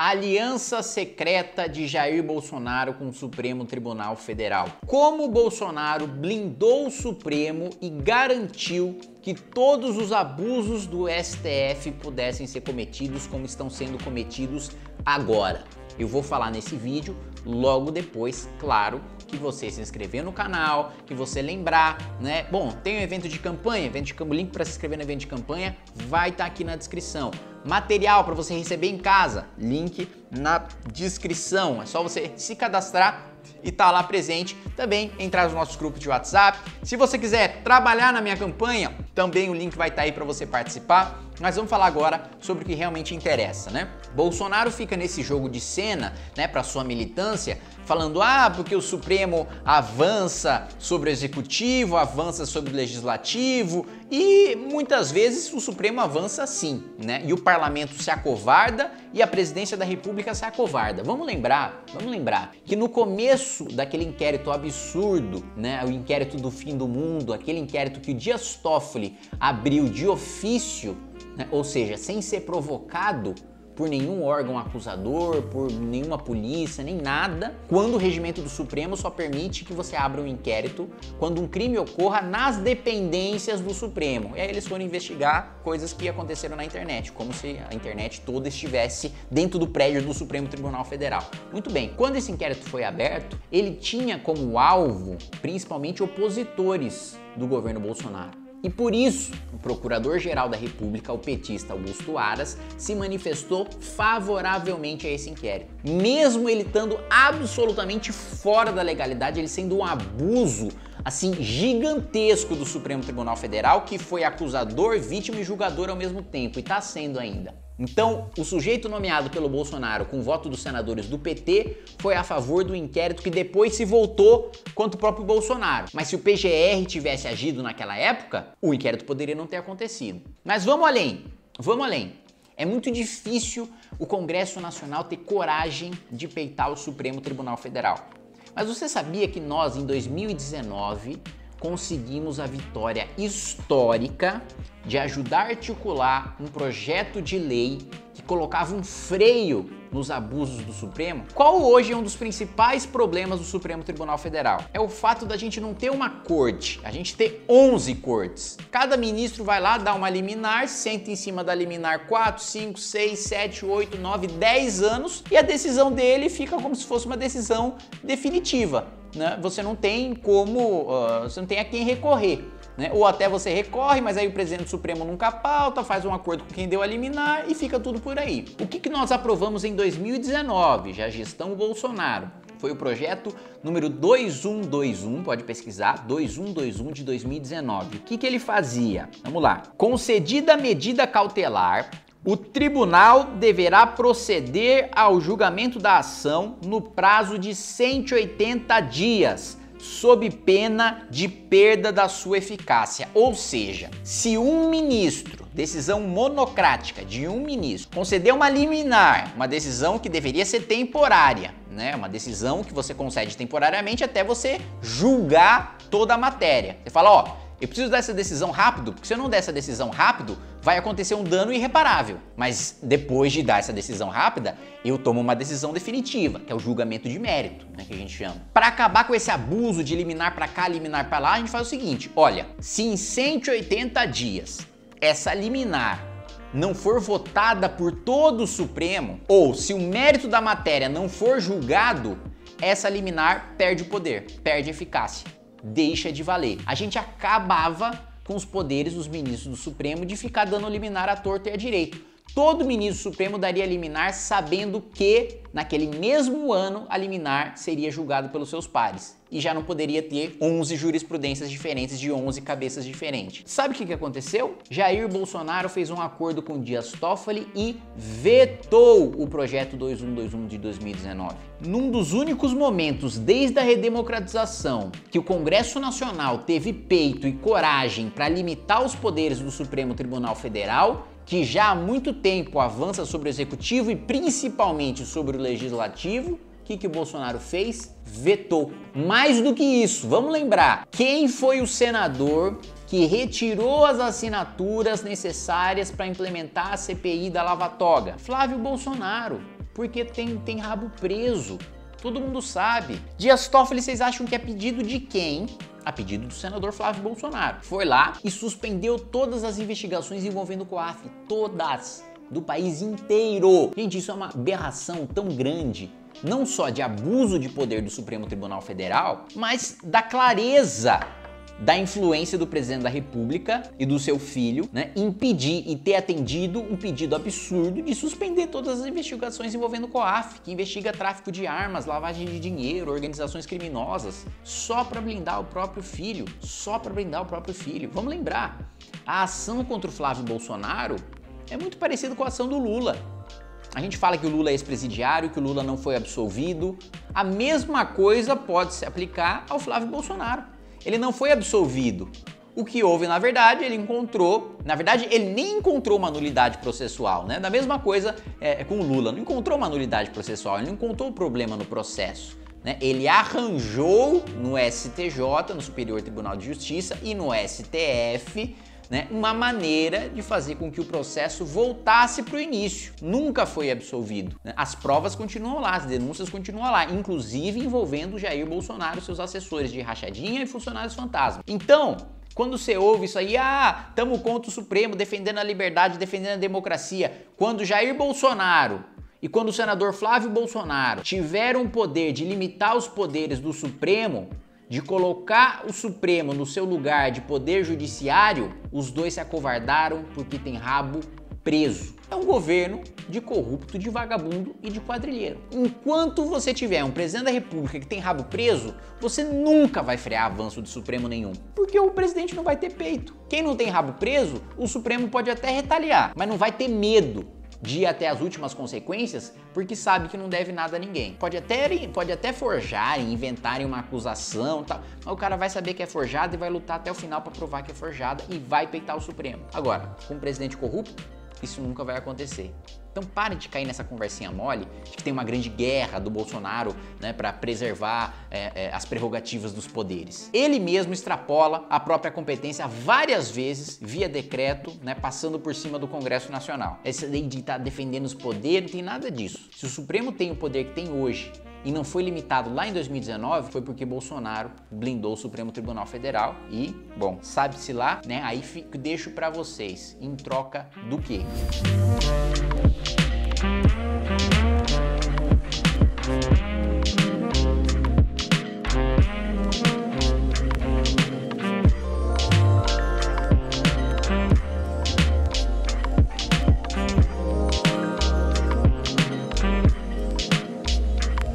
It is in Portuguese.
A aliança secreta de Jair Bolsonaro com o Supremo Tribunal Federal. Como Bolsonaro blindou o Supremo e garantiu que todos os abusos do STF pudessem ser cometidos como estão sendo cometidos agora. Eu vou falar nesse vídeo logo depois, claro, que você se inscrever no canal, que você lembrar, né? Bom, tem um evento de campanha, o link para se inscrever no evento de campanha vai estar aqui na descrição. Material para você receber em casa, link na descrição. É só você se cadastrar e tá lá presente. Também entrar nos nossos grupos de WhatsApp. Se você quiser trabalhar na minha campanha, também o link vai estar aí para você participar. Mas vamos falar agora sobre o que realmente interessa, né? Bolsonaro fica nesse jogo de cena, né, para sua militância, falando, porque o Supremo avança sobre o Executivo, avança sobre o Legislativo, e muitas vezes o Supremo avança sim, né? E o Parlamento se acovarda e a Presidência da República se acovarda. Vamos lembrar que no começo daquele inquérito absurdo, né, o inquérito do fim do mundo, aquele inquérito que o Dias Toffoli abriu de ofício, né, ou seja, sem ser provocado por nenhum órgão acusador, por nenhuma polícia, nem nada, quando o regimento do Supremo só permite que você abra um inquérito quando um crime ocorra nas dependências do Supremo. E aí eles foram investigar coisas que aconteceram na internet, como se a internet toda estivesse dentro do prédio do Supremo Tribunal Federal. Muito bem, quando esse inquérito foi aberto, ele tinha como alvo principalmente opositores do governo Bolsonaro. E por isso, o Procurador-Geral da República, o petista Augusto Aras, se manifestou favoravelmente a esse inquérito. Mesmo ele estando absolutamente fora da legalidade, ele sendo um abuso assim gigantesco do Supremo Tribunal Federal, que foi acusador, vítima e julgador ao mesmo tempo, e está sendo ainda. Então, o sujeito nomeado pelo Bolsonaro com o voto dos senadores do PT foi a favor do inquérito que depois se voltou contra o próprio Bolsonaro. Mas se o PGR tivesse agido naquela época, o inquérito poderia não ter acontecido. Mas vamos além. É muito difícil o Congresso Nacional ter coragem de peitar o Supremo Tribunal Federal. Mas você sabia que nós, em 2019, conseguimos a vitória histórica de ajudar a articular um projeto de lei que colocava um freio nos abusos do Supremo? Qual hoje é um dos principais problemas do Supremo Tribunal Federal? É o fato da gente não ter uma corte, a gente ter 11 cortes. Cada ministro vai lá, dá uma liminar, senta em cima da liminar 4, 5, 6, 7, 8, 9, 10 anos e a decisão dele fica como se fosse uma decisão definitiva, né? Você não tem como, você não tem a quem recorrer, né? Ou até você recorre, mas aí o presidente do Supremo nunca pauta, faz um acordo com quem deu a liminar e fica tudo por aí. O que nós aprovamos em 2019, já gestão Bolsonaro? Foi o projeto número 2121, pode pesquisar, 2121 de 2019. O que ele fazia? Vamos lá. Concedida a medida cautelar, o tribunal deverá proceder ao julgamento da ação no prazo de 180 dias, sob pena de perda da sua eficácia. Ou seja, se um ministro, decisão monocrática de um ministro, conceder uma liminar, uma decisão que deveria ser temporária, né? Uma decisão que você concede temporariamente até você julgar toda a matéria. Você fala, eu preciso dessa decisão rápido, porque se eu não der essa decisão rápido, vai acontecer um dano irreparável. Mas depois de dar essa decisão rápida, eu tomo uma decisão definitiva, que é o julgamento de mérito, né, que a gente chama. Para acabar com esse abuso de liminar para cá, liminar para lá, a gente faz o seguinte, olha, se em 180 dias essa liminar não for votada por todo o Supremo, ou se o mérito da matéria não for julgado, essa liminar perde o poder, perde a eficácia, deixa de valer. A gente acabava com os poderes dos ministros do Supremo de ficar dando liminar à torta e à direita. Todo ministro Supremo daria liminar sabendo que, naquele mesmo ano, a liminar seria julgada pelos seus pares. E já não poderia ter 11 jurisprudências diferentes de 11 cabeças diferentes. Sabe o que aconteceu? Jair Bolsonaro fez um acordo com Dias Toffoli e vetou o projeto 2121 de 2019. Num dos únicos momentos desde a redemocratização que o Congresso Nacional teve peito e coragem para limitar os poderes do Supremo Tribunal Federal, que já há muito tempo avança sobre o Executivo e principalmente sobre o Legislativo, o que o Bolsonaro fez? Vetou. Mais do que isso, vamos lembrar, quem foi o senador que retirou as assinaturas necessárias para implementar a CPI da Lava Toga? Flávio Bolsonaro. Porque tem rabo preso. Todo mundo sabe. Dias Toffoli, vocês acham que é pedido de quem? A pedido do senador Flávio Bolsonaro. Foi lá e suspendeu todas as investigações envolvendo o COAF. Todas. Do país inteiro. Gente, isso é uma aberração tão grande. Não só de abuso de poder do Supremo Tribunal Federal, mas da clareza da influência do presidente da República e do seu filho, né, impedir e ter atendido um pedido absurdo de suspender todas as investigações envolvendo o COAF, que investiga tráfico de armas, lavagem de dinheiro, organizações criminosas, só para blindar o próprio filho, só para blindar o próprio filho. Vamos lembrar, a ação contra o Flávio Bolsonaro é muito parecida com a ação do Lula. A gente fala que o Lula é ex-presidiário, que o Lula não foi absolvido. A mesma coisa pode se aplicar ao Flávio Bolsonaro. Ele não foi absolvido. O que houve, na verdade, ele nem encontrou uma nulidade processual, né? Da mesma coisa com o Lula, não encontrou uma nulidade processual, ele não encontrou o problema no processo, né? Ele arranjou no STJ, no Superior Tribunal de Justiça, e no STF, né, uma maneira de fazer com que o processo voltasse para o início. Nunca foi absolvido. As provas continuam lá, as denúncias continuam lá, inclusive envolvendo Jair Bolsonaro, seus assessores de rachadinha e funcionários fantasma. Então, quando você ouve isso aí, tamo contra o Supremo, defendendo a liberdade, defendendo a democracia, quando Jair Bolsonaro e quando o senador Flávio Bolsonaro tiveram o poder de limitar os poderes do Supremo, de colocar o Supremo no seu lugar de poder judiciário, os dois se acovardaram porque tem rabo preso. É um governo de corrupto, de vagabundo e de quadrilheiro. Enquanto você tiver um presidente da República que tem rabo preso, você nunca vai frear avanço do Supremo nenhum, porque o presidente não vai ter peito. Quem não tem rabo preso, o Supremo pode até retaliar, mas não vai ter medo de ir até as últimas consequências, porque sabe que não deve nada a ninguém. Pode até forjarem, inventarem uma acusação e tal, mas o cara vai saber que é forjada e vai lutar até o final para provar que é forjada e vai peitar o Supremo. Agora, com um presidente corrupto, isso nunca vai acontecer. Então pare de cair nessa conversinha mole de que tem uma grande guerra do Bolsonaro, né, para preservar as prerrogativas dos poderes. Ele mesmo extrapola a própria competência várias vezes via decreto, né, passando por cima do Congresso Nacional. Essa lei de estar defendendo os poderes, não tem nada disso. Se o Supremo tem o poder que tem hoje e não foi limitado lá em 2019, foi porque Bolsonaro blindou o Supremo Tribunal Federal e, bom, sabe-se lá, né, aí deixo para vocês, em troca do quê?